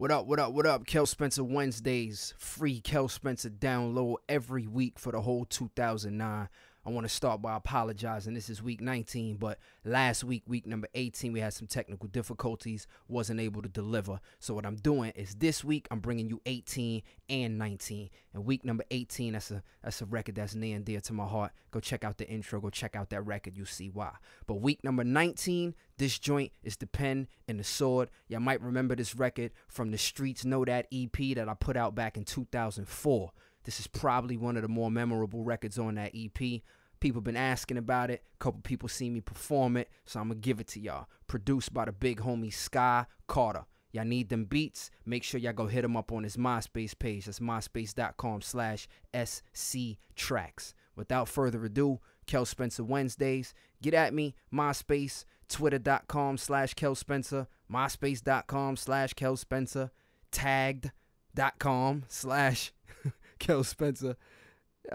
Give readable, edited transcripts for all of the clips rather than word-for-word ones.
What up, what up, what up? KEL Spencer Wednesdays. Free KEL Spencer download every week for the whole 2009. I want to start by apologizing. This is week 19, but last week, week number 18, we had some technical difficulties, wasn't able to deliver. So what I'm doing is this week, I'm bringing you 18 and 19. And week number 18, that's a record that's near and dear to my heart. Go check out the intro, go check out that record, you'll see why. But week number 19, this joint is The Pen and the Sword. Y'all might remember this record from the Streets Know That EP that I put out back in 2004. This is probably one of the more memorable records on that EP. People been asking about it. A couple people seen me perform it, so I'm going to give it to y'all. Produced by the big homie Sky Carter. Y'all need them beats? Make sure y'all go hit him up on his MySpace page. That's myspace.com/SCTracks. Without further ado, KEL Spencer Wednesdays. Get at me, MySpace, twitter.com/KEL Spencer, myspace.com/KEL Spencer, tagged.com/KEL Spencer.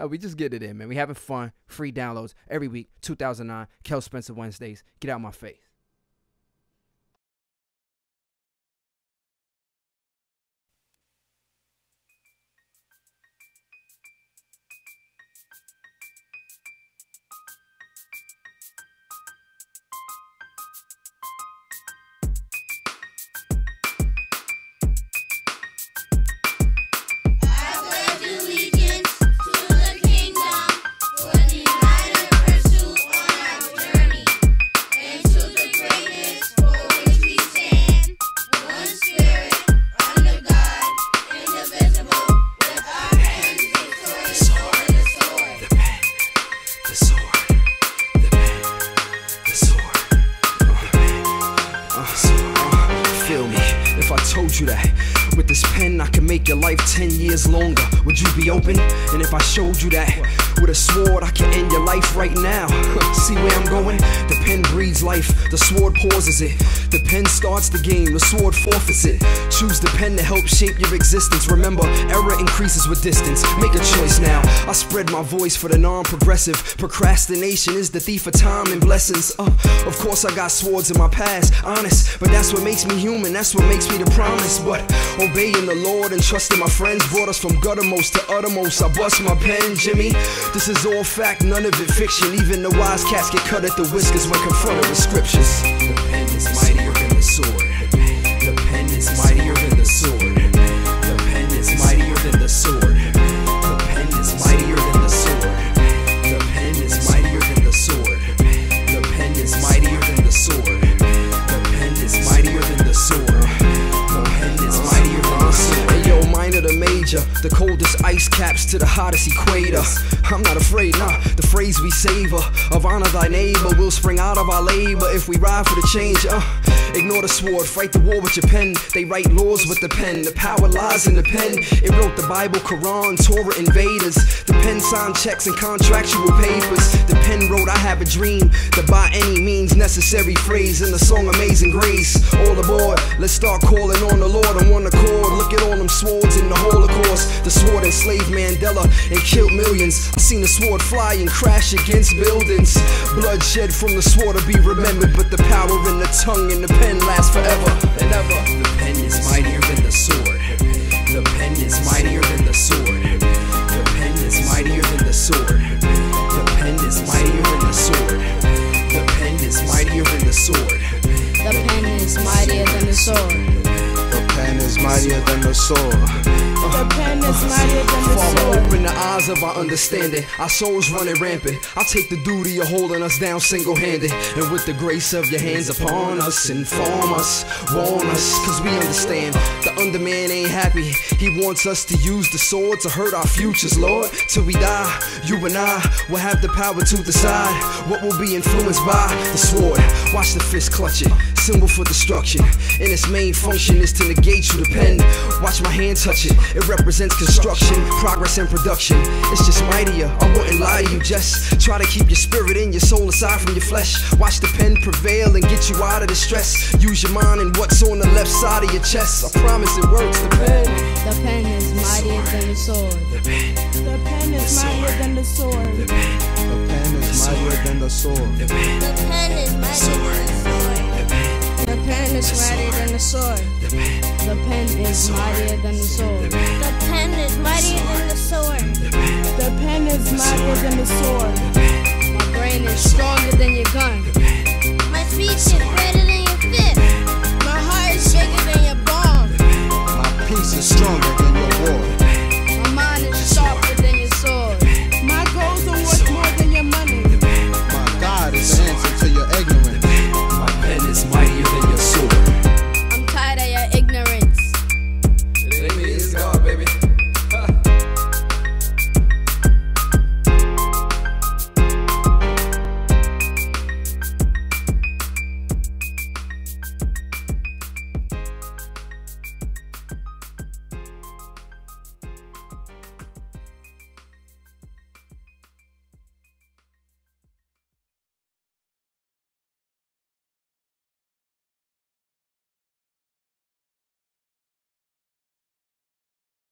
We just get it in, man. We having fun. Free downloads every week. 2009, KEL Spencer Wednesdays. Get out my face. If I told you that with this pen I can make your life 10 years longer, would you be open? And if I showed you that with a sword I can end your life right now, see where I'm going? The pen breathes life, the sword pauses it. The pen starts the game, the sword forfeits it. Choose the pen to help shape your existence. Remember, error increases with distance. Make a choice now. I spread my voice for the non-progressive. Procrastination is the thief of time and blessings. Of course I got swords in my past, honest, but that's what makes me human, that's what makes me the promise. But obeying the Lord and trusting my friends brought us from guttermost to uttermost. I bust my pen, Jimmy. This is all fact, none of it fiction. Even the wise cats get cut at the whiskers when confronted with scriptures. The pen is mightier than the sword. The pen is mightier than the sword. The pen is mightier than the sword. The pen is mightier than the sword. The pen is mightier than the sword. The pen is mightier than the sword. The pen is mightier than the sword. The pen is mightier than the sword. Hey yo, minor to major, the coldest ice caps to the hottest equator. I'm not afraid, nah, the phrase we savor of honor thy neighbor will spring out of our labor if we ride for the change. Ignore the sword, fight the war with your pen. They write laws with the pen, the power lies in the pen. It wrote the Bible, Quran, Torah, invaders. The pen signed checks and contractual papers. The pen wrote I have a dream, the by any means necessary phrase in the song Amazing Grace. All aboard, let's start calling on the Lord on one accord. Look at all them swords in the Holocaust. The sword enslaved Mandela and killed millions. I seen the sword fly and crash against buildings. Bloodshed from the sword to be remembered, but the power in the tongue and the pen lasts forever and ever. The pen is mightier than the sword. The pen is mightier than the sword. The pen is mightier than the sword. The pen is mightier than the sword. The pen is mightier than the sword. The pen is mightier than the sword. The pen is mightier than the sword. The pen is mightier than the Father, sword. open the eyes of our understanding. Our souls running rampant. I'll take the duty of holding us down single-handed. And with the grace of your hands upon us, inform us, warn us, cause we understand the underman ain't happy. He wants us to use the sword to hurt our futures, Lord. Till we die, you and I will have the power to decide what will be influenced by the sword. Watch the fist clutch it, symbol for destruction. And its main function is to negate you, the pen. Watch my hand touch it. It represents construction, progress and production. It's just mightier, I wouldn't lie to you. Just try to keep your spirit and your soul aside from your flesh. Watch the pen prevail and get you out of the stress. Use your mind and what's on the left side of your chest. I promise it works, the pen. The pen is mightier than the sword. The pen. The pen is mightier than the sword. The pen. The pen is mightier than the sword. The pen. The pen is mightier than the sword. The pen. The pen is mightier than the sword. The pen. The pen is mightier than the sword. The pen is mightier than the sword. The pen is mightier than the sword. My brain is stronger than your gun. My speech is greater